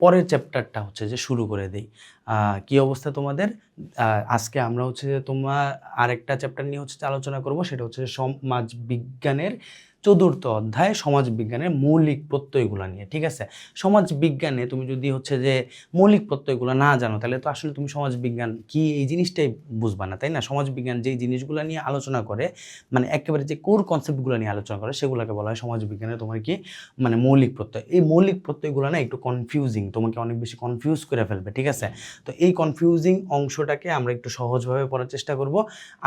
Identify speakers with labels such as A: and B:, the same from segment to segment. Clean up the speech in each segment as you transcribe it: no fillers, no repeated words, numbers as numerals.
A: পরের চ্যাপ্টারটা হচ্ছে যে শুরু করে দেই। কি অবস্থা তোমাদের? আজকে আমরা হচ্ছে যে তোমার আরেকটা চ্যাপ্টার নিয়ে হচ্ছে যে আলোচনা করব, সেটা হচ্ছে সমাজ বিজ্ঞানের ৪র্থ অধ্যায় সমাজ বিজ্ঞানের মৌলিক প্রত্যয়গুলো নিয়ে। ঠিক আছে? সমাজ বিজ্ঞানে তুমি যদি হচ্ছে যে মৌলিক প্রত্যয়গুলো না জানো, তাহলে তো আসলে তুমি সমাজ বিজ্ঞান কি এই জিনিসটাই বুঝবা না, তাই না? সমাজ বিজ্ঞান যেই জিনিসগুলো নিয়ে আলোচনা করে, মানে একেবারে যে কোর কনসেপ্টগুলো নিয়ে আলোচনা করে, সেগুলোকে বলা হয় সমাজ বিজ্ঞানে তোমার কি মানে মৌলিক প্রত্যয়। এই মৌলিক প্রত্যয়গুলো না একটু কনফিউজিং, তোমাকে অনেক বেশি কনফিউজ করে ফেলবে। ঠিক আছে? তো এই কনফিউজিং অংশটাকে আমরা একটু সহজভাবে পড়ার চেষ্টা করব।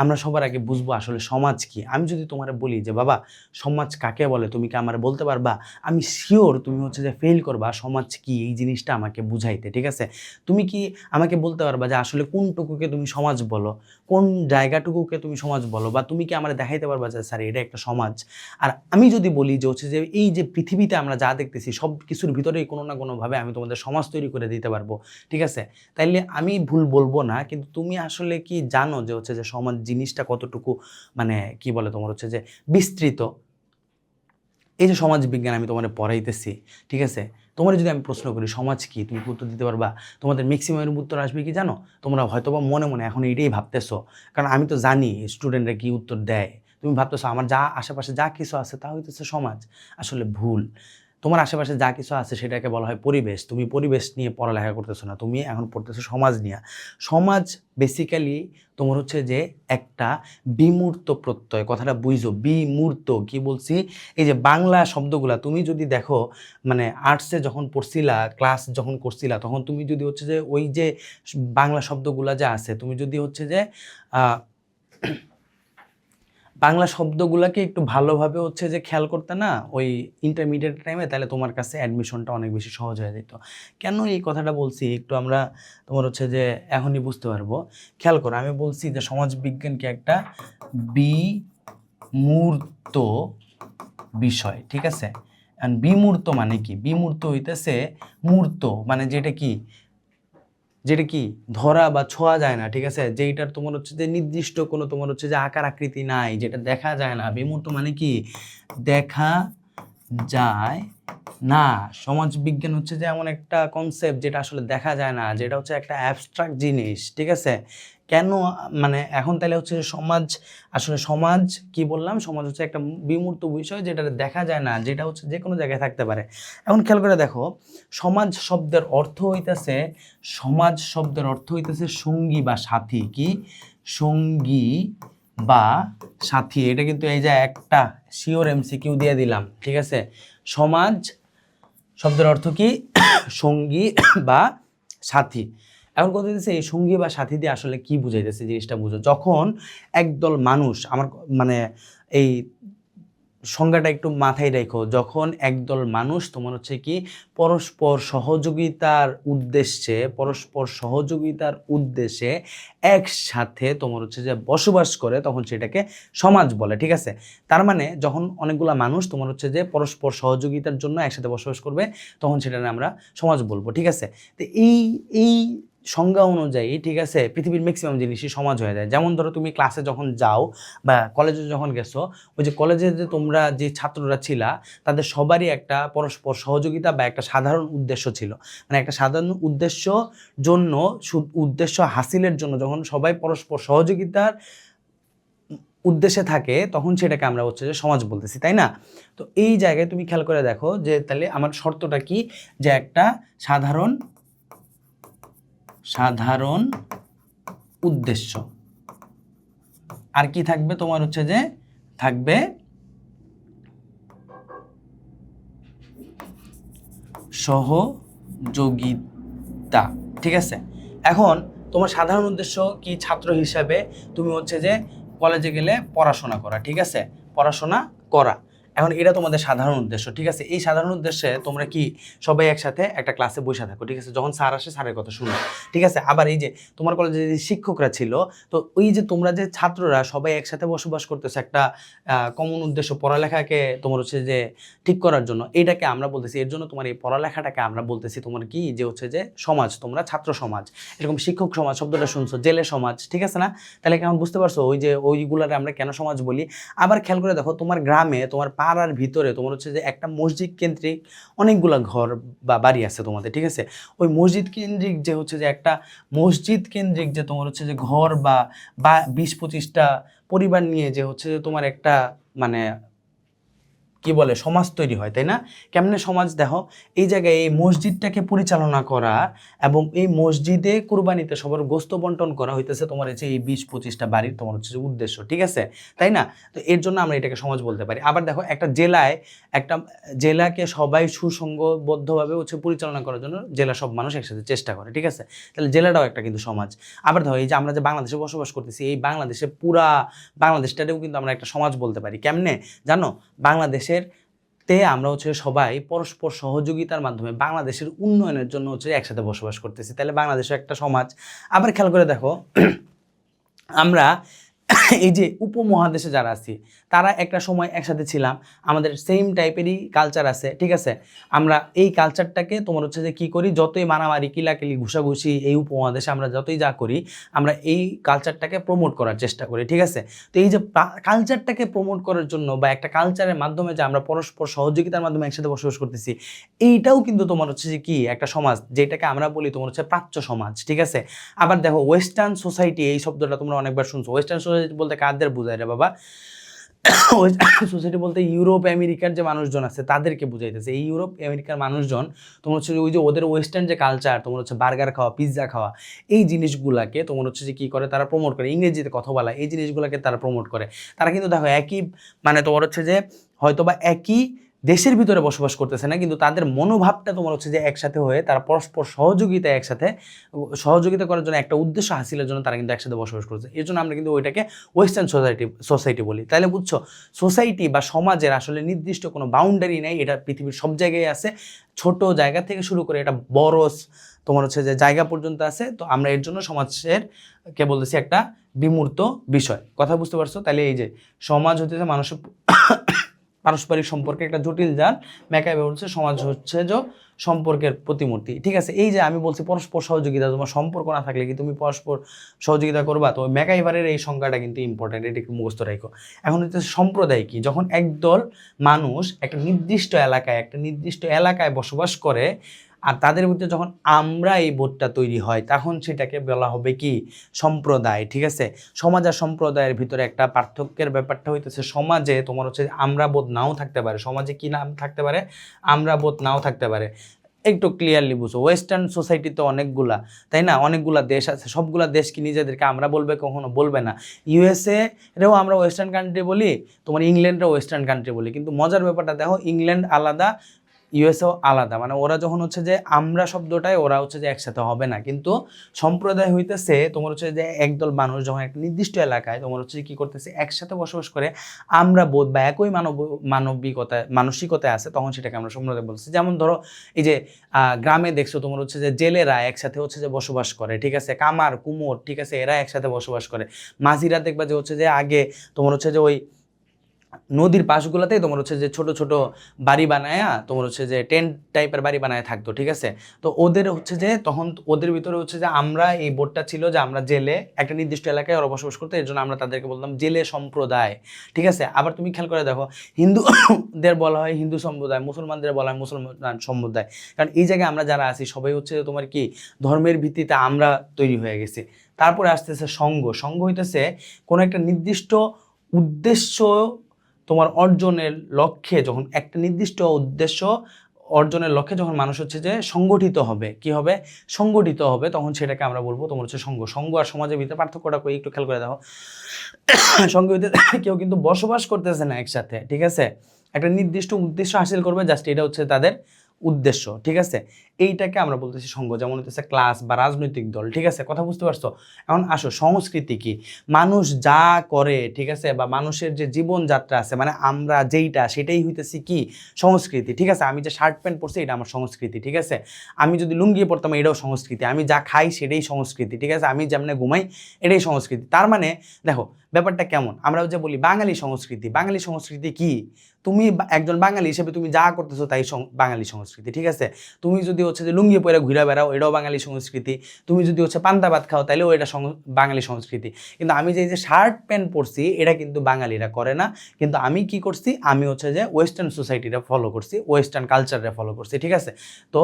A: আমরা সবার আগে বুঝবো আসলে সমাজ কি। আমি যদি তোমার বলি যে বাবা সমাজ কাকে বলে, তুমি কি আমার বলতে পারবা? আমি শিওর তুমি হচ্ছে যে ফেল করবা সমাজ কি এই জিনিসটা আমাকে বুঝাইতে। ঠিক আছে? তুমি কি আমাকে বলতে পারবা যে আসলে কোনটুকুকে তুমি সমাজ বলো, কোন জায়গাটুকুকে তুমি সমাজ বলো, বা তুমি কি আমার দেখাইতে পারবা যে স্যার এটা একটা সমাজ? আর আমি যদি বলি যে হচ্ছে যে এই যে পৃথিবীতে আমরা যা দেখতেছি সব কিছুর ভিতরেই কোনো না কোনোভাবে আমি তোমাদের সমাজ তৈরি করে দিতে পারবো। ঠিক আছে? তাইলে আমি ভুল বলবো না, কিন্তু তুমি আসলে কি জানো যে হচ্ছে যে সমাজ জিনিসটা কতটুকু মানে কি বলে তোমার হচ্ছে যে বিস্তৃত? এই যে সমাজ বিজ্ঞান আমি তোমাদের পড়াইতেছি, ঠিক আছে? তোমার যদি আমি প্রশ্ন করি সমাজ কি, তুমি কি উত্তর দিতে পারবা? তোমাদের ম্যাক্সিমামের উত্তর আসবে কি জানো? তোমরা হয়তোবা মনে মনে এখন এইটাই ভাবতেছো, কারণ আমি তো জানি স্টুডেন্টরা কি উত্তর দেয়। তুমি ভাবতেছো আমার যা আশেপাশে যা কিছু আছে তা হইতেছে সমাজ। আসলে ভুল। তোমার আশেপাশে যা কিছু আছে সেটাকে বলা হয় পরিবেশ। তুমি পরিবেশ নিয়ে পড়ালেখা করতেছো না, তুমি এখন পড়তেছো সমাজ নিয়ে। সমাজ বেসিক্যালি তোমার হচ্ছে যে একটা বিমূর্ত প্রত্যয়। কথাটা বুঝো, বিমূর্ত কি বলছি? এই যে বাংলা শব্দগুলা তুমি যদি দেখো, মানে আর্টসে যখন পড়ছিলা, ক্লাস যখন করছিলা, তখন তুমি যদি হচ্ছে যে ওই যে বাংলা শব্দগুলা যা আছে, তুমি যদি হচ্ছে যে বাংলা শব্দগুলাকে একটু ভালোভাবে হচ্ছে যে খেয়াল করতে না ওই ইন্টারমিডিয়েট টাইমে, তাহলে তোমার কাছে অ্যাডমিশনটা অনেক বেশি সহজ হয়ে যেত। কেন এই কথাটা বলছি একটু আমরা তোমার হচ্ছে যে এখনই বুঝতে পারবো। খেয়াল করো, আমি বলছি যে সমাজবিজ্ঞানকে একটা বিমূর্ত বিষয়। ঠিক আছে? বিমূর্ত মানে কি? বিমূর্ত হইতেছে মূর্ত, মানে যেটা কি ধরা বা ছোঁয়া যায় না। ঠিক আছে? যেইটার তোমার হচ্ছে যে নির্দিষ্ট কোনো তোমার হচ্ছে যে আকার আকৃতি নাই, যেটা দেখা যায় না। বিমূর্ত মানে কি? দেখা যায় না। সমাজ বিজ্ঞান হচ্ছে যে এমন একটা কনসেপ্ট যেটা আসলে দেখা যায় না, যেটা হচ্ছে একটা অ্যাবস্ট্রাক্ট জিনিস। ঠিক আছে? কেন মানে এখন তাহলে হচ্ছে সমাজ, আসলে সমাজ কি বললাম? সমাজ হচ্ছে একটা বিমূর্ত বিষয় যেটা দেখা যায় না, যেটা হচ্ছে যে কোনো জায়গায় থাকতে পারে। এখন খেয়াল করে দেখো, সমাজ শব্দের অর্থ হইতেছে, সমাজ শব্দের অর্থ হইতেছে সঙ্গী বা সাথী। কি? সঙ্গী বা সাথী। এটা কিন্তু এই যে একটা শিওর এমসিকিউ দিয়ে দিলাম। ঠিক আছে? সমাজ শব্দের অর্থ কি? সঙ্গী বা সাথী। এখন কথা হচ্ছে এই সঙ্গী বা সাথী দিয়ে আসলে কি বুঝাইতেছে জিনিসটা বুঝো। যখন একদল মানুষ, আমার মানে এই সংজ্ঞাটা একটু মাথায় রেখো, যখন একদল মানুষ তোমার হচ্ছে কি পরস্পর সহযোগিতার উদ্দেশ্যে একসাথে তোমার হচ্ছে যে বসবাস করে, তখন সেটাকে সমাজ বলে। ঠিক আছে? তার মানে যখন অনেকগুলা মানুষ তোমার হচ্ছে যে পরস্পর সহযোগিতার জন্য একসাথে বসবাস করবে, তখন সেটা আমরা সমাজ বলবো। ঠিক আছে? তো এই সংজ্ঞা অনুযায়ী, ঠিক আছে, পৃথিবীর ম্যাক্সিমাম জিনিসই সমাজ হয়ে যায়। যেমন ধরো তুমি ক্লাসে যখন যাও বা কলেজে যখন গেছো, ওই যে কলেজে যে তোমরা যে ছাত্ররা ছিলা, তাদের সবারই একটা পরস্পর সহযোগিতা বা একটা সাধারণ উদ্দেশ্য ছিল। মানে একটা সাধারণ উদ্দেশ্য হাসিলের জন্য যখন সবাই পরস্পর সহযোগিতার উদ্দেশ্যে থাকে, তখন সেটাকে আমরা হচ্ছে যে সমাজ বলতেছি, তাই না? তো এই জায়গায় তুমি খেয়াল করে দেখো যে তাহলে আমার শর্তটা কি, যে একটা সাধারণ উদ্দেশ্য, আর কি থাকবে তোমার হচ্ছে যে থাকবে সহযোগিতা। ঠিক আছে? এখন তোমার সাধারণ উদ্দেশ্য কি? ছাত্র হিসাবে তুমি হচ্ছে যে কলেজে গেলে পড়াশোনা করা। ঠিক আছে? পড়াশোনা করা। এখন এটা তোমাদের সাধারণ উদ্দেশ্য। ঠিক আছে? এই সাধারণ উদ্দেশ্যে তোমরা কি সবাই একসাথে একটা ক্লাসে বসে থাকো। ঠিক আছে? যখন স্যার আসে স্যারের কথা শুনো। ঠিক আছে? আবার এই যে তোমার কলেজে যে শিক্ষকরা ছিল, তো ওই যে তোমরা যে ছাত্ররা সবাই একসাথে বসবাস করতেছে একটা কমন উদ্দেশ্য, পড়ালেখাকে তোমার হচ্ছে যে ঠিক করার জন্য, এটাকে আমরা বলতেছি, এর জন্য তোমার এই পড়ালেখাটাকে আমরা বলতেছি তোমার কি, যে হচ্ছে যে সমাজ। তোমরা ছাত্র সমাজ, এরকম শিক্ষক সমাজ শব্দটা শুনছো, জেলে সমাজ। ঠিক আছে না? তাহলে কেমন বুঝতে পারছো ওই যে ওইগুলারে আমরা কেন সমাজ বলি? আবার খেয়াল করে দেখো, তোমার গ্রামে তোমার পাড়ার ভিতরে তোমার হচ্ছে যে একটা মসজিদ কেন্দ্রিক অনেকগুলা ঘর বা বাড়ি আছে তোমাদের, ঠিক আছে? ওই মসজিদ কেন্দ্রিক যে হচ্ছে যে একটা মসজিদ কেন্দ্রিক যে তোমার হচ্ছে যে ঘর বা 20-25টা পরিবার নিয়ে যে হচ্ছে যে তোমার একটা মানে কি বলে সমাজ তৈরি হয়, তাই না? কেমনে সমাজ দেখো, এই জায়গায় এই মসজিদটাকে পরিচালনা করা এবং এই মসজিদে কুরবানিতে সবার গোস্ত বন্টন করা হইতেছে তোমার হচ্ছে এই 20-25টা বাড়ির তোমার হচ্ছে যে উদ্দেশ্য, ঠিক আছে? তাই না? তো এর জন্য আমরা এটাকে সমাজ বলতে পারি। আবার দেখো একটা জেলাকে সবাই সুসংঘবদ্ধভাবে হচ্ছে পরিচালনা করার জন্য জেলা সব মানুষ একসাথে চেষ্টা করে, ঠিক আছে? তাহলে জেলাটাও একটা কিন্তু সমাজ। আবার দেখো এই যে আমরা যে বাংলাদেশে বসবাস করতেছি, এই বাংলাদেশে পুরা বাংলাদেশটাকেও কিন্তু আমরা একটা সমাজ বলতে পারি। কেমনে জানো? বাংলাদেশের আমরা হচ্ছে সবাই পরস্পর সহযোগিতার মাধ্যমে বাংলাদেশের উন্নয়নের জন্য হচ্ছে একসাথে বসবাস করতেছি, তাহলে বাংলাদেশের একটা সমাজ। আবার খেয়াল করে দেখো আমরা এই যে উপমহাদেশে যারা আছি তারা একটা সময় একসাথে ছিলাম, আমাদের সেম টাইপেরই কালচার আছে, ঠিক আছে? আমরা এই কালচারটাকে তোমার হচ্ছে যে কী করি, যতই মারামারি কিলাকিলি ঘুষাঘুষি এই উপমহাদেশে আমরা যতই যা করি, আমরা এই কালচারটাকে প্রমোট করার চেষ্টা করি, ঠিক আছে? তো এই যে কালচারটাকে প্রমোট করার জন্য বা একটা কালচারের মাধ্যমে যে আমরা পরস্পর সহযোগিতার মাধ্যমে একসাথে বসবাস করতেছি, এইটাও কিন্তু তোমার হচ্ছে যে কি একটা সমাজ, যেটাকে আমরা বলি তোমার হচ্ছে প্রাচ্য সমাজ, ঠিক আছে? আবার দেখো ওয়েস্টার্ন সোসাইটি, এই শব্দটা তোমরা অনেকবার শুনছো। ওয়েস্টার্ন সোসাইটি বলতে কাদের বোঝায় রে বাবা? ওয়েস্টার্ন সোসাইটি বলতে ইউরোপ আমেরিকার যে মানুষজন আছে তাদেরকে বুঝাইতেছে। এই ইউরোপ আমেরিকার মানুষজন তোমার হচ্ছে ওই যে ওদের ওয়েস্টার্ন যে কালচার, তোমার হচ্ছে বার্গার খাওয়া, পিৎজা খাওয়া, এই জিনিসগুলাকে তোমার হচ্ছে যে কী করে তারা প্রমোট করে, ইংরেজিতে কথা বলা, এই জিনিসগুলোকে তারা প্রমোট করে। তারা কিন্তু দেখো একই মানে তোমার হচ্ছে যে হয়তোবা একই দেশের ভিতরে বসবাস করতেছে না, কিন্তু তাদের মনোভাবটা তোমার হচ্ছে যে একসাথে হয়ে তারা পরস্পর সহযোগিতা করার জন্য একটা উদ্দেশ্য হাসিলের জন্য তারা কিন্তু একসাথে বসবাস করছে। এর জন্য আমরা কিন্তু ওইটাকে ওয়েস্টার্ন সোসাইটি বলি। তাহলে বুঝছো, সোসাইটি বা সমাজের আসলে নির্দিষ্ট কোনো বাউন্ডারি নেই, এটা পৃথিবীর সব জায়গায় আছে, ছোট জায়গা থেকে শুরু করে এটা বড় তোমার হচ্ছে যে জায়গা পর্যন্ত আছে। তো আমরা এর জন্য সমাজের কে বলতেছি একটা বিমূর্ত বিষয়। কথা বুঝতে পারছো? তাহলে এই যে সমাজ হচ্ছে মানুষের পারস্পরিক সম্পর্কে একটা জটিল জাল, ম্যাকাবে বলছে সমাজ হচ্ছে যে সম্পর্কের প্রতিমূর্তি, ঠিক আছে? এই যে আমি বলছি পরস্পর সহযোগিতা, তোমার সম্পর্ক না থাকলে কি তুমি পরস্পর সহযোগিতা করবা? তো ম্যাকাইভারের এই সংজ্ঞাটা কিন্তু ইম্পর্টেন্ট, এটা একটু মুখস্থ রাখো। এখন হচ্ছে সম্প্রদায় কি, যখন একদল মানুষ একটা নির্দিষ্ট এলাকায় বসবাস করে আর তাদের ভিতরে যখন আমরা এই বোধটা তৈরি হয়, তখন সেটাকে বলা হবে কি সম্প্রদায়, ঠিক আছে? সমাজ আর সম্প্রদায়ের ভিতরে একটা পার্থক্যের ব্যাপারটা হইতেছে, সমাজে তোমার হচ্ছে আমরা বোধ নাও থাকতে পারে, সমাজে কি নাম থাকতে পারে, আমরা বোধ নাও থাকতে পারে। একটু ক্লিয়ারলি বুঝো, ওয়েস্টার্ন সোসাইটিতে অনেকগুলা, তাই না, অনেকগুলা দেশ আছে, সবগুলা দেশ কি নিজেদেরকে আমরা বলবে? কখনো বলবে না। ইউএসএ রেও আমরা ওয়েস্টার্ন কান্ট্রি বলি, তোমার ইংল্যান্ডেও ওয়েস্টার্ন কান্ট্রি বলি, কিন্তু মজার ব্যাপারটা দেখো, ইংল্যান্ড আলাদা, ইউএসএও আলাদা, মানে ওরা যখন হচ্ছে যে আমরা শব্দটাই ওরা হচ্ছে যে একসাথে হবে না। কিন্তু সম্প্রদায় হইতেছে তোমার হচ্ছে যে একদল মানুষ যখন একটা নির্দিষ্ট এলাকায় তোমার হচ্ছে কি করতেছে, একসাথে বসবাস করে আমরা বোধ বা একই মানসিকতায় আছে, তখন সেটাকে আমরা সম্প্রদায় বলছি। যেমন ধরো এই যে গ্রামে দেখছো তোমার হচ্ছে যে জেলেরা একসাথে হচ্ছে যে বসবাস করে, ঠিক আছে? কামার কুমোর, ঠিক আছে, এরা একসাথে বসবাস করে। মাঝিরা দেখবা যে হচ্ছে যে আগে তোমার হচ্ছে যে ওই নদীর পাশগুলোতেই তোমার হচ্ছে যে ছোট ছোট বাড়ি বানায়া তোমার হচ্ছে যে টেন্ট টাইপের বাড়ি বানায় থাকতো, ঠিক আছে? তো ওদের হচ্ছে যে তখন ওদের ভিতরে হচ্ছে যে আমরা এই বোর্ডটা ছিল যে আমরা জেলে একটা নির্দিষ্ট এলাকায় ওরা বসবাস করতো, এর জন্য আমরা তাদেরকে বলতাম জেলে সম্প্রদায়, ঠিক আছে? আবার তুমি খেয়াল করে দেখো, হিন্দুদের বলা হয় হিন্দু সম্প্রদায়, মুসলমানদের বলা হয় মুসলমান সম্প্রদায়, কারণ এই জায়গায় আমরা যারা আছি সবাই হচ্ছে তোমার কি ধর্মের ভিত্তিতে আমরা তৈরি হয়ে গেছি। তারপরে আসতেছে সংঘ হইতেছে কোনো একটা নির্দিষ্ট উদ্দেশ্য তোমার অর্জনের লক্ষ্যে, যখন একটা নির্দিষ্ট উদ্দেশ্য অর্জনের লক্ষ্যে যখন মানুষ হচ্ছে যে সংগঠিত হবে, কি হবে? সংগঠিত হবে, তখন সেটাকে আমরা বলবো তোমার হচ্ছে সংঘ আর সমাজের ভিতরে পার্থক্যটা করে একটু খেয়াল করে দেখো। সংঘ ভিতরে কেউ কিন্তু বসবাস করতেছে না একসাথে, ঠিক আছে? একটা নির্দিষ্ট উদ্দেশ্য হাসিল করবে, জাস্ট এটা হচ্ছে তাদের উদ্দেশ্য, ঠিক আছে? এইটাকে আমরা বলতেছি সংঘ। যেমন হচ্ছে ক্লাস বা রাজনৈতিক দল, ঠিক আছে? কথা বুঝতে পারছো? এখন আসো, সংস্কৃতি কি? মানুষ যা করে, ঠিক আছে, বা মানুষের যে জীবনযাত্রা আছে, মানে আমরা যেইটা সেটাই হইতেছি কি সংস্কৃতি, ঠিক আছে? আমি যে শার্ট প্যান্ট পরছি এটা আমার সংস্কৃতি, ঠিক আছে? আমি যদি লুঙ্গি পরতাম এটাও সংস্কৃতি, আমি যা খাই সেটাই সংস্কৃতি, ঠিক আছে? আমি যেমনে ঘুমাই এটাই সংস্কৃতি। তার মানে দেখো, ব্যাপারটা কেমন? আমরা যে বলি বাঙালি সংস্কৃতি, বাঙালি সংস্কৃতি কি? তুমি একজন বাঙালি হিসেবে তুমি যা করতেছো তাই বাঙালি সংস্কৃতি, ঠিক আছে? তুমি যদি হচ্ছে যে লুঙ্গি পরে ঘুরে বেড়াও, এটাও বাঙালি সংস্কৃতি। তুমি যদি হচ্ছে পান্তা ভাত খাও, তাহলেও এটা বাঙালি সংস্কৃতি। কিন্তু আমি যে শার্ট প্যান্ট পরছি, এটা কিন্তু বাঙালিরা করে না। কিন্তু আমি কি করছি? আমি হচ্ছে যে ওয়েস্টার্ন সোসাইটিটা ফলো করছি, ওয়েস্টার্ন কালচারটা ফলো করছি, ঠিক আছে? তো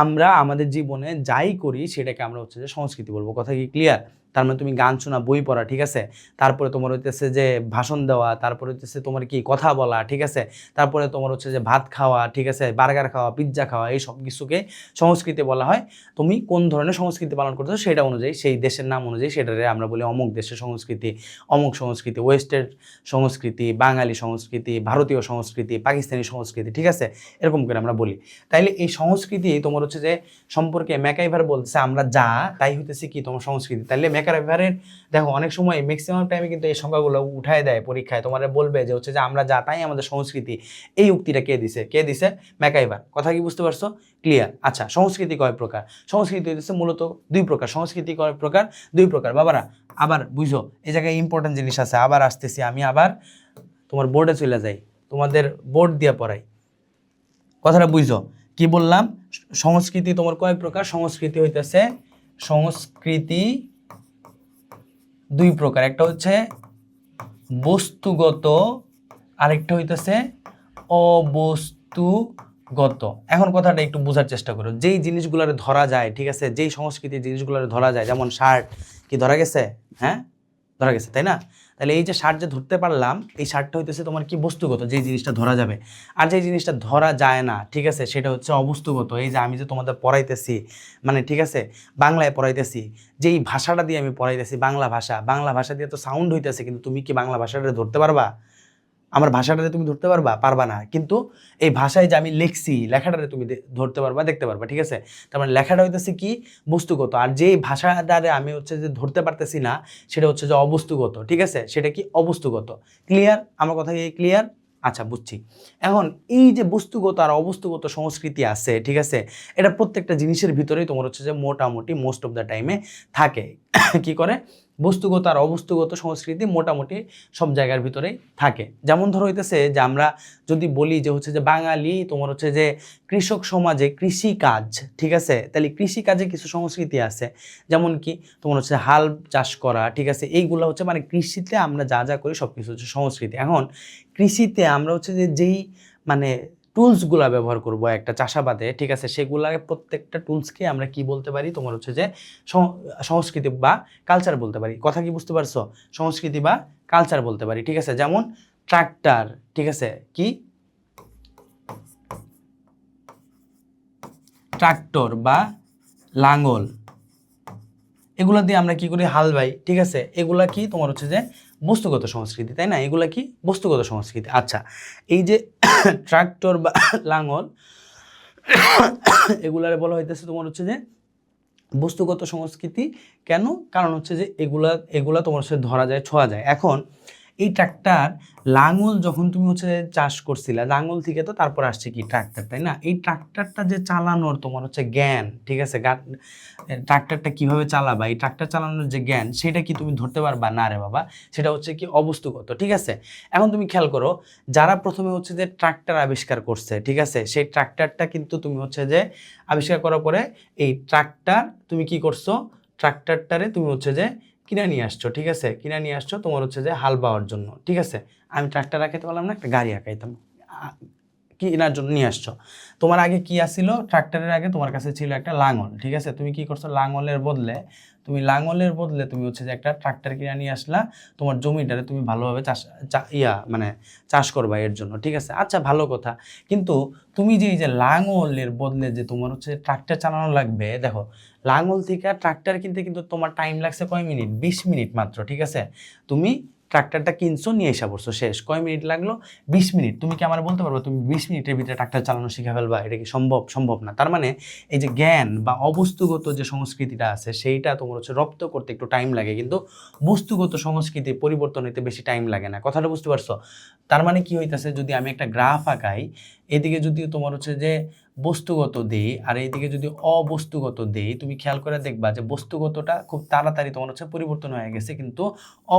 A: আমরা আমাদের জীবনে যাই করি সেটাকে আমরা হচ্ছে যে সংস্কৃতি বলবো। কথা কি ক্লিয়ার? তার মানে তুমি গান শোনা, বই পড়া, ঠিক আছে? তারপরে তোমার হইতেছে যে ভাষণ দেওয়া, তারপরে হইতেছে তোমার কি কথা বলা, ঠিক আছে? তারপরে তোমার হচ্ছে যে ভাত খাওয়া, ঠিক আছে? বার্গার খাওয়া, পিৎজা খাওয়া, এই সব কিছুকে সংস্কৃতি বলা হয়। তুমি কোন ধরনের সংস্কৃতি পালন করছো সেটা অনুযায়ী, সেই দেশের নাম অনুযায়ী সেটারে আমরা বলি অমুক দেশের সংস্কৃতি, অমুক সংস্কৃতি, ওয়েস্টের সংস্কৃতি, বাঙালি সংস্কৃতি, ভারতীয় সংস্কৃতি, পাকিস্তানি সংস্কৃতি, ঠিক আছে? এরকম করে আমরা বলি। তাইলে এই সংস্কৃতি তোমার হচ্ছে যে সম্পর্কে ম্যাকাইভার বলতেছে আমরা যা তাই হইতেছে কি তোমার সংস্কৃতি। তাইলে ম্যাকাইভারের দেখো অনেক সময় ম্যাক্সিমাম টাইমে কিন্তু এই সংখ্যাগুলো উঠায় দেয় পরীক্ষায়, তোমার বলবে যে হচ্ছে যে আমরা যা তাই আমাদের সংস্কৃতি। এই উক্তিটা কে দিছে? ম্যাকাইভার। কথা কি বুঝতে পারছো? ক্লিয়ার? আচ্ছা, সংস্কৃতি কয় প্রকার? সংস্কৃতি হইতেছে মূলত দুই প্রকার। সংস্কৃতি কয় প্রকার? দুই প্রকার। বাবারা আবার বুঝো, এই জায়গায় ইম্পর্টেন্ট জিনিস আছে, আবার আসতেছি আমি, আবার তোমার বোর্ডে চলে যাই, তোমাদের বোর্ড দিয়ে পড়াই, কথাটা বুঝো। কি বললাম? সংস্কৃতি তোমার কয় প্রকার? সংস্কৃতি হইতেছে সংস্কৃতি দুই প্রকার। একটা হচ্ছে বস্তুগত, আরেকটা হইতেছে অবস্তুগত। এখন কথাটা একটু বোঝার চেষ্টা করো। যেই জিনিসগুলোরে ধরা যায়, ঠিক আছে, যেই সংস্কৃতির জিনিসগুলোরে ধরা যায়, যেমন শার্ট কি ধরা গেছে? হ্যাঁ, ধরা গেছে, তাই না? তাহলে এই যে শার্ট যে ধরতে পারলাম, এই শার্টটা হইতেছে তোমার কি বস্তুগত, যেই জিনিসটা ধরা যাবে। আর যেই জিনিসটা ধরা যায় না, ঠিক আছে, সেটা হচ্ছে অবস্তুগত। এই যে আমি যে তোমাদের পড়াইতেছি, মানে ঠিক আছে, বাংলায় পড়াইতেছি, যেই ভাষাটা দিয়ে আমি পড়াইতেছি, বাংলা ভাষা দিয়ে তো সাউন্ড হইতেছে, কিন্তু তুমি কি বাংলা ভাষাটা ধরতে পারবা? আমার ভাষাটাতে তুমি ধরতে পারবা না। কিন্তু এই ভাষায় যে আমি লিখছি, লেখাটারে তুমি ধরতে পারবা, দেখতে পারবা, ঠিক আছে? তার মানে লেখাটা হইতেছে কি? বস্তুগত। আর যেই ভাষাটারে আমি হচ্ছে যে ধরতে পারতেছি না, সেটা হচ্ছে যে অবস্তুগত, ঠিক আছে? সেটা কি? অবস্তুগত। ক্লিয়ার? আমার কথা কি ক্লিয়ার? আচ্ছা, বুঝছি। এখন এই যে বস্তুগত আর অবস্তুগত সংস্কৃতি আছে, ঠিক আছে, এটা প্রত্যেকটা জিনিসের ভিতরেই তোমার হচ্ছে যে মোটামুটি মোস্ট অফ দ্য টাইমে থাকে। কি করে? বস্তুগত আর অবস্তুগত সংস্কৃতি মোটামুটি সব জায়গার ভিতরেই থাকে। যেমন ধরো হইতেছে যে আমরা যদি বলি যে হচ্ছে যে বাঙালি তোমার হচ্ছে যে কৃষক সমাজে কৃষিকাজ, ঠিক আছে, তাহলে কৃষিকাজে কিছু সংস্কৃতি আছে। যেমন কি তোমার হচ্ছে হাল চাষ করা, ঠিক আছে, এইগুলো হচ্ছে মানে কৃষিতে আমরা যা যা করি সব কিছু হচ্ছে সংস্কৃতি। এখন কৃষিতে আমরা হচ্ছে যে যেই মানে টুলসগুলা ব্যবহার করব একটা চাষাবাদে, ঠিক আছে, সেগুলাকে প্রত্যেকটা টুলসকে আমরা কি বলতে পারি? তোমার হচ্ছে যে সংস্কৃতি বা কালচার বলতে পারি। কথা কি বুঝতে পারছো? সংস্কৃতি বা কালচার বলতে পারি, ঠিক আছে? যেমন ট্রাক্টর, ঠিক আছে, কি ট্রাক্টর বা লাঙ্গল, এগুলা দিয়ে আমরা কি করি? হাল বাই, ঠিক আছে? এগুলা কি তোমার হচ্ছে যে বস্তুগত সংস্কৃতি, তাই না? এগুলা কি? বস্তুগত সংস্কৃতি। আচ্ছা, এই যে ট্রাক্টর বা লাঙ্গল, এগুলারে বলা হইতেছে তোমার হচ্ছে যে বস্তুগত সংস্কৃতি। কেন? কারণ হচ্ছে যে এগুলা তোমার হচ্ছে ধরা যায়, ছোঁয়া যায়। এখন এই ট্রাক্টর, লাঙল যখন তুমি হচ্ছে চাষ করছিলা, লাঙল থেকে তো তারপর আসছে কি? ট্রাক্টর, তাই না? এই ট্রাক্টরটা যে চালানোর তোমার হচ্ছে জ্ঞান, ঠিক আছে, ট্রাক্টরটা কিভাবে চালাবা, এই ট্রাক্টর চালানোর যে জ্ঞান, সেটা কি তুমি ধরতে পারবা? না রে বাবা, সেটা হচ্ছে কি? অবস্তুগত, ঠিক আছে? এখন তুমি খেয়াল করো, যারা প্রথমে হচ্ছে যে ট্রাক্টর আবিষ্কার করছে, ঠিক আছে, সেই ট্রাক্টরটা কিন্তু তুমি হচ্ছে যে আবিষ্কার করার পরে এই ট্রাক্টর তুমি কি করছো? ট্রাক্টরটারে তুমি হচ্ছে যে কিনে নিয়ে আসছো, ঠিক আছে, কিনে নিয়ে আসছো তোমার হচ্ছে যে হাল বাওয়ার জন্য, ঠিক আছে? আমি ট্রাক্টর আঁকাইতে পারলাম না, একটা গাড়ি আঁকাইতাম, কেনার জন্য নিয়ে আসছো। তোমার আগে কি আসছিল? ট্রাক্টরের আগে তোমার কাছে ছিল একটা লাঙল, ঠিক আছে? তুমি কি করছো? লাঙলের বদলে তুমি হচ্ছে যে একটা ট্রাক্টর কিনে নিয়ে আসলা, তোমার জমিটারে তুমি ভালোভাবে মানে চাষ করবা এর জন্য, ঠিক আছে? আচ্ছা, ভালো কথা। কিন্তু তুমি যে এই যে লাঙলের বদলে যে তোমার হচ্ছে ট্রাক্টর চালানো লাগবে, দেখো, লাঙল থেকে ট্রাক্টর কিনতে কিন্তু তোমার টাইম লাগছে কয় মিনিট? 20 মিনিট মাত্র, ঠিক আছে? তুমি ট্রাক্টরটা কিনছো, নিয়ে এসে পড়ছো, শেষ। কয় মিনিট লাগলো? 20 মিনিট। তুমি কি আমার বলতে পারবো তুমি 20 মিনিটের ভিতরে ট্রাক্টর চালানো শিখে ফেলবা? এটা কি সম্ভব? সম্ভব না। তার মানে এই যে জ্ঞান বা অবস্তুগত যে সংস্কৃতিটা আছে, সেইটা তোমার হচ্ছে রপ্ত করতে একটু টাইম লাগে, কিন্তু বস্তুগত সংস্কৃতি পরিবর্তন হতে বেশি টাইম লাগে না। কথাটা বুঝতে পারছো? তার মানে কি হইতাছে, যদি আমি একটা গ্রাফ আঁকাই, এদিকে যদি তোমার হচ্ছে যে বস্তুগত দেই আর এইদিকে যদি অবস্তুগত দেই, তুমি খেয়াল করে দেখবা যে বস্তুগতটা খুব তাড়াতাড়ি তোমার হচ্ছে পরিবর্তন হয়ে গেছে, কিন্তু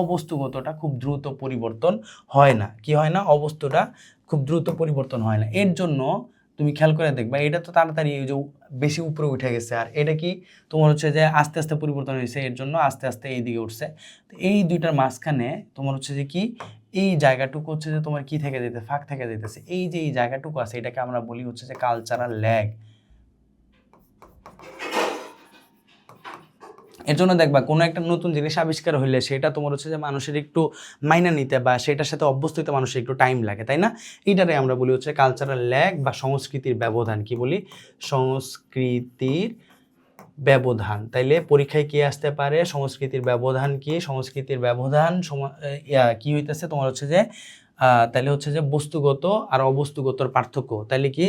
A: অবস্তুগতটা খুব দ্রুত পরিবর্তন হয় না। কি হয় না? অবস্তুটা খুব দ্রুত পরিবর্তন হয় না। এর জন্য তুমি খেয়াল করে দেখবা এটা তো তাড়াতাড়ি এই যে বেশি উপরে উঠে গেছে, আর এটা কি তোমার হচ্ছে যে আস্তে আস্তে পরিবর্তন হয়েছে, এর জন্য আস্তে আস্তে এই দিকে উঠছে। তো এই দুইটার মাঝখানে তোমার হচ্ছে যে কি এই জায়গাটুকু হচ্ছে যে তোমার কি থেকে যেতে ফাঁক থেকে যেতেছে, এই যে এই জায়গাটুকু আছে এটাকে আমরা বলি হচ্ছে যে কালচারাল ল্যাগ। এর জন্য দেখবা কোনো একটা নতুন জিনিস আবিষ্কার হইলে সেটা তোমার হচ্ছে যে মানুষের একটু মাইনা নিতে বা সেটার সাথে অভ্যস্ত হতে মানুষের একটু টাইম লাগে, তাই না? এইটারে আমরা বলি হচ্ছে কালচারাল ল্যাগ বা সংস্কৃতির ব্যবধান। কি বলি? সংস্কৃতির ব্যবধান। তাইলে পরীক্ষায় কি আসতে পারে? সংস্কৃতির ব্যবধান কি? সংস্কৃতির ব্যবধান কি হইতেছে তোমার হচ্ছে যে তাইলে হচ্ছে যে বস্তুগত আর অবস্তুগতর পার্থক্য। তাইলে কি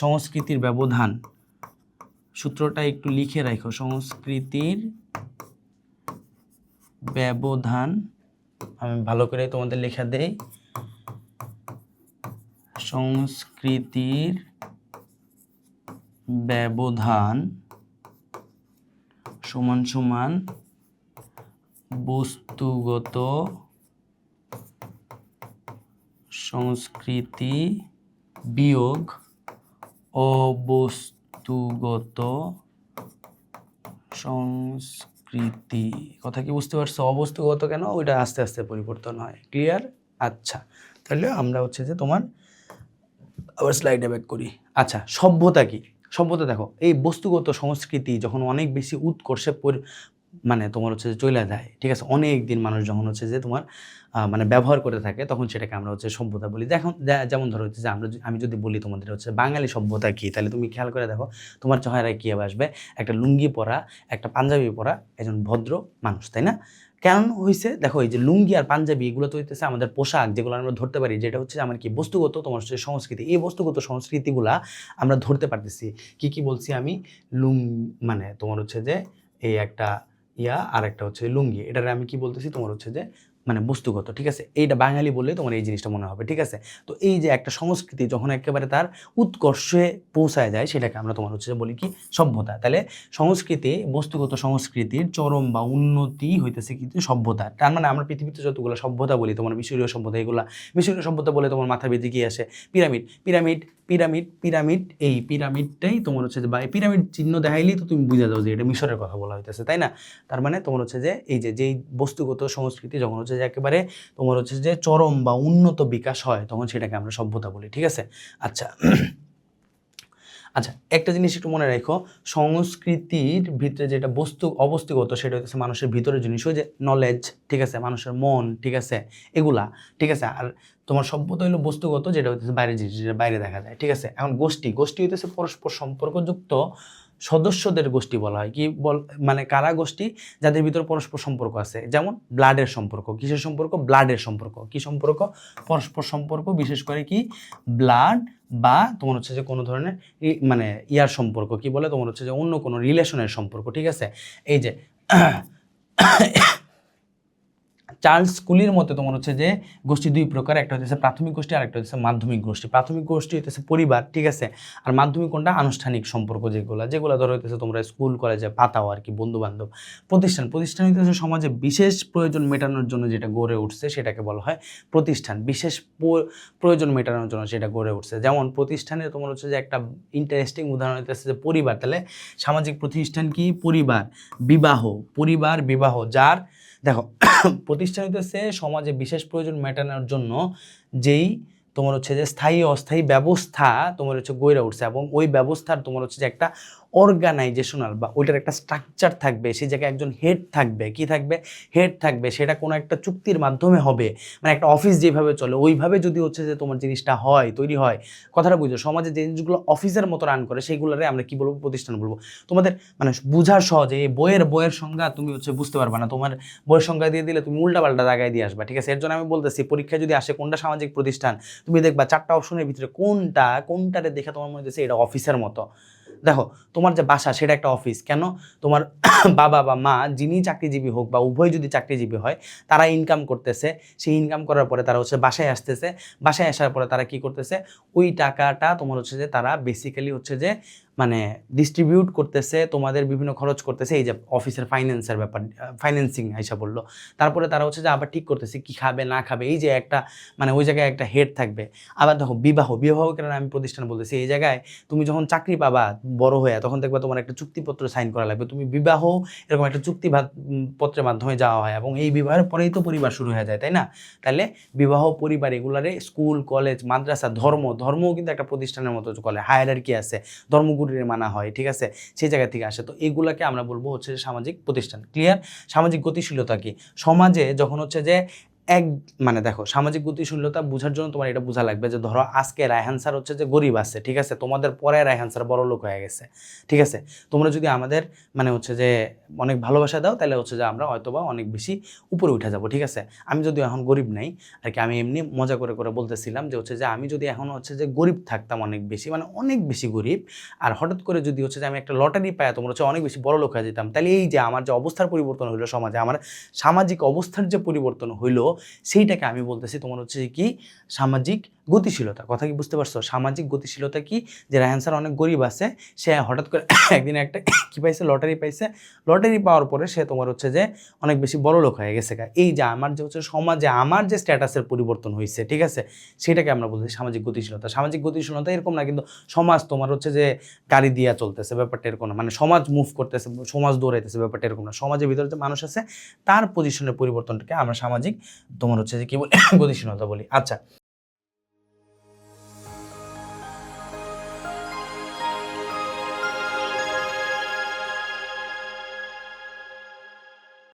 A: সংস্কৃতির ব্যবধান, সূত্রটা একটু লিখে রাখো, সংস্কৃতির ব্যবধান, আমি ভালো করে তোমাদের লেখা দেই, সংস্কৃতির ব্যবধান সমান সমান বস্তুগত সংস্কৃতি বিয়োগ অবস্তুগত সংস্কৃতি। কথা কি বুঝতে পারছো? অবস্তুগত কেন? ওইটা আস্তে আস্তে পরিবর্তন হয়। ক্লিয়ার? আচ্ছা, তাহলে আমরা হচ্ছে যে তোমার আবার স্লাইডে ব্যাক করি। আচ্ছা, সভ্যতা কি? সভ্যতা দেখো, এই বস্তুগত সংস্কৃতি যখন অনেক বেশি উৎকর্ষে মানে তোমার হচ্ছে যে চলে যায়, ঠিক আছে, অনেক দিন মানুষ যখন হচ্ছে যে তোমার মানে ব্যবহার করে থাকে, তখন সেটাকে আমরা হচ্ছে সভ্যতা বলি। দেখো যেমন ধরো হচ্ছে যে আমি যদি বলি তোমাদের হচ্ছে বাঙালি সভ্যতা কি, তাহলে তুমি খেয়াল করে দেখো তোমার চেহারায় কী আসবে? একটা লুঙ্গি পরা, একটা পাঞ্জাবি পরা একজন ভদ্র মানুষ, তাই না? কেন হয়েছে? দেখো এই যে লুঙ্গি আর পাঞ্জাবি এগুলো তো হইতেছে আমাদের পোশাক, যেগুলো আমরা ধরতে পারি, যেটা হচ্ছে আমার কি বস্তুগত তোমার হচ্ছে সংস্কৃতি। এই বস্তুগত সংস্কৃতিগুলা আমরা ধরতে পারতেছি। কি কি বলছি আমি? মানে তোমার হচ্ছে যে এই একটা আর একটা হচ্ছে লুঙ্গি, এটারে আমি কি বলতেছি তোমার হচ্ছে যে মানে বস্তুগত, ঠিক আছে? এইটা বাঙালি বললে তোমার এই জিনিসটা মনে হবে, ঠিক আছে? তো এই যে একটা সংস্কৃতি যখন একেবারে তার উৎকর্ষে পৌঁছায় যায়, সেটাকে আমরা তোমার হচ্ছে যে বলি কি? সভ্যতা। তাহলে সংস্কৃতি, বস্তুগত সংস্কৃতির চরম বা উন্নতি হইতেছে কিন্তু সভ্যতা। তার মানে আমরা পৃথিবীতে যতগুলো সভ্যতা বলি, তোমার মিশরীয় সভ্যতা, এগুলা মিশরীয় সভ্যতা বলে তোমার মাথা বেঁধে গিয়ে আসে পিরামিড, পিরামিড, পিরামিড, পিরামিড। এই পিরামিডটাই তোমার হচ্ছে যে বা পিরামিড চিহ্ন দেখাইলেই তো তুমি বুঝে যাও যে এটা মিশরের কথা বলা হইতেছে, তাই না? তার মানে তোমার হচ্ছে যে এই যে যেই বস্তুগত সংস্কৃতি যখন হচ্ছে যে একেবারে তোমার হচ্ছে যে চরম বা উন্নত বিকাশ হয়, তখন সেটাকে আমরা সভ্যতা বলি, ঠিক আছে? আচ্ছা আচ্ছা, একটা জিনিস একটু মনে রাখো, সংস্কৃতির ভিতরে যেটা অবস্তুগত, সেটা হচ্ছে মানুষের ভিতরের জিনিস, ওই যে নলেজ, ঠিক আছে, মানুষের মন, ঠিক আছে, এগুলা, ঠিক আছে। আর তোমার সভ্যতা হলো বস্তুগত, যেটা হচ্ছে বাইরে জিনিস, যেটা বাইরে দেখা যায়, ঠিক আছে। এখন গোষ্ঠী হইতেছে পরস্পর সম্পর্কযুক্ত সদস্যদের গোষ্ঠী বলা হয়। কি মানে কারা গোষ্ঠী? যাদের ভিতর পরস্পর সম্পর্ক আছে, যেমন ব্লাডের সম্পর্ক। কিসের সম্পর্ক? ব্লাডের সম্পর্ক। কি সম্পর্ক? পরস্পর সম্পর্ক, বিশেষ করে কি ব্লাড বা তোমার হচ্ছে যে কোনো ধরনের মানে সম্পর্ক, কি বলে তোমার হচ্ছে যে অন্য কোনো রিলেশনের সম্পর্ক, ঠিক আছে। এই যে চার্লস কুলির মতে তোমার হচ্ছে যে গোষ্ঠী দুই প্রকার, একটা হচ্ছে প্রাথমিক গোষ্ঠী আর একটা হচ্ছে মাধ্যমিক গোষ্ঠী। প্রাথমিক গোষ্ঠী হচ্ছে পরিবার, ঠিক আছে, আর মাধ্যমিক কোনটা? আনুষ্ঠানিক সম্পর্ক, যেগুলো ধরো হইতেছে তোমরা স্কুল কলেজে পাতাও আর কি, বন্ধু বান্ধব। প্রতিষ্ঠান হইতেছে সমাজে বিশেষ প্রয়োজন মেটানোর জন্য যেটা গড়ে উঠছে, সেটাকে বলা হয় প্রতিষ্ঠান। বিশেষ প্রয়োজন মেটানোর জন্য যেটা গড়ে উঠছে, যেমন প্রতিষ্ঠানে তোমার হচ্ছে যে একটা ইন্টারেস্টিং উদাহরণ হইতেছে যে পরিবার। তাহলে সামাজিক প্রতিষ্ঠান কি? পরিবার। বিবাহ, যার দেখো প্রতিষ্ঠান হইতেছে সমাজে বিশেষ প্রয়োজন মেটানোর জন্য যেই তোমার হচ্ছে যে স্থায়ী অস্থায়ী ব্যবস্থা তোমার হচ্ছে গড়ে উঠছে, এবং ওই ব্যবস্থার তোমার হচ্ছে যে একটা অর্গানাইজেশনাল বা ওইটার একটা স্ট্রাকচার থাকবে, সেই জায়গায় একজন হেড থাকবে। কি থাকবে? হেড থাকবে। সেটা কোনো একটা চুক্তির মাধ্যমে হবে, মানে একটা অফিস যেভাবে চলে ওইভাবে যদি হচ্ছে যে তোমার জিনিসটা হয়, তৈরি হয়। কথাটা বুঝো, সমাজে যে জিনিসগুলো অফিসের মতো রান করে সেইগুলোরে আমরা কি বলবো? প্রতিষ্ঠান বলবো। তোমাদের মানে বুঝার সহজে এই বইয়ের সংজ্ঞা তুমি হচ্ছে বুঝতে পারবে না, তোমার বইয়ের সংজ্ঞা দিয়ে দিলে তুমি উল্টাপাল্টা জায়গায় দিয়ে আসবা, ঠিক আছে? এর জন্য আমি বলতেছি, পরীক্ষায় যদি আসে কোনটা সামাজিক প্রতিষ্ঠান, তুমি দেখবা 4টা অপশনের ভিতরে কোনটারে দেখে তোমার মনে হচ্ছে এটা অফিসের মতো, দেখো তোমার যে বাসা সেটা একটা অফিস, কেন তোমার বাবা বা মা যিনি চাকরিজীবী হোক বা উভয় যদি চাকরিজীবী হয়, তারা ইনকাম করতেছে, সেই ইনকাম করার পরে তারা হচ্ছে বাসায় আসতেছে, বাসায় আসার পরে তারা কি করতেছে, ওই টাকাটা তোমার হচ্ছে যে তারা বেসিক্যালি হচ্ছে যে মানে ডিস্ট্রিবিউট করতেছে, তোমাদের বিভিন্ন খরচ করতেছে, এই যে অফিসের ফাইন্যান্সের ব্যাপার, ফাইন্যান্সিং আইসা বললো। তারপরে তারা হচ্ছে যে আবার ঠিক করতেছে কি খাবে না খাবে, এই যে একটা মানে ওই জায়গায় একটা হেড থাকবে। আবার দেখো বিবাহ কারণে আমি প্রতিষ্ঠান বলতেছি, এই জায়গায় তুমি যখন চাকরি পাবা বড় হয়ে, তখন দেখবা তোমার একটা চুক্তিপত্র সাইন করা লাগবে, তুমি বিবাহ এরকম একটা পত্রের মাধ্যমে যাওয়া হয়, এবং এই বিবাহের পরেই তো পরিবার শুরু হয়ে যায়, তাই না? তাহলে বিবাহ পরিবার এগুলারে স্কুল কলেজ মাদ্রাসা ধর্মও কিন্তু একটা প্রতিষ্ঠানের মতো চলে, হায়ারার্কি আছে, ধর্মগুরুরে মানা হয়, ঠিক আছে, সেই জায়গা থেকে আসে। তো এগুলাকে আমরা বলবো হচ্ছে যে সামাজিক প্রতিষ্ঠান। ক্লিয়ার? সামাজিক গতিশীলতা কি? সমাজে যখন হচ্ছে যে এক মানে দেখো সামাজিক গতিশীলতা বোঝার জন্য তোমার এটা বোঝা লাগবে যে ধরো আজকে রায়হান স্যার হচ্ছে যে গরিব আছে, ঠিক আছে, তোমাদের পরে রায়হান স্যার বড় লোক হয়ে গেছে, ঠিক আছে, তোমরা যদি আমাদের মানে হচ্ছে যে অনেক ভালোবাসা দাও, তাহলে হচ্ছে যে আমরা হয়তোবা অনেক বেশি উপরে উঠে যাব, ঠিক আছে। আমি যদি এখন গরিব নাই আর কি, আমি এমনি মজা করে করে বলতেছিলাম যে হচ্ছে যে আমি যদি এখন হচ্ছে যে গরিব থাকতাম অনেক বেশি, মানে অনেক বেশি গরিব, আর হঠাৎ করে যদি হচ্ছে যে আমি একটা লটারি পাই, তোমরা হচ্ছে অনেক বেশি বড় লোক হয়ে যেতাম, তাহলে এই যে আমার যে অবস্থার পরিবর্তন হইলো সমাজে, আমার সামাজিক অবস্থার যে পরিবর্তন হইলো, সেইটাকে আমি বলতেছি তোমার হচ্ছে কি সামাজিক গতিশীলতা। কথা কি বুঝতে পারছো? সামাজিক গতিশীলতা কি, যে রায়হান স্যার অনেক গরিব আছে, সে হঠাৎ করে একদিন একটা কি পাইছে, লটারি পাইছে, লটারি পাওয়ার পরে সে তোমার হচ্ছে যে অনেক বেশি বড় লোক হয়ে গেছে। এই যে আমার যে হচ্ছে সমাজে আমার যে স্ট্যাটাসের পরিবর্তন হয়েছে, ঠিক আছে, সেটাকে আমরা বলতেছি সামাজিক গতিশীলতা। সামাজিক গতিশীলতা এরকম না কিন্তু সমাজ তোমার হচ্ছে যে গাড়ি দিয়া চলতেছে, ব্যাপারটা এরকম না, মানে সমাজ মুভ করতেছে, সমাজ দৌড়াইতেছে, ব্যাপারটা এরকম না। সমাজের ভিতরে যে মানুষ আছে তার পজিশনের পরিবর্তনটাকে আমরা সামাজিক তোমার হচ্ছে যে কি বলি গতিশীলতা বলি। আচ্ছা,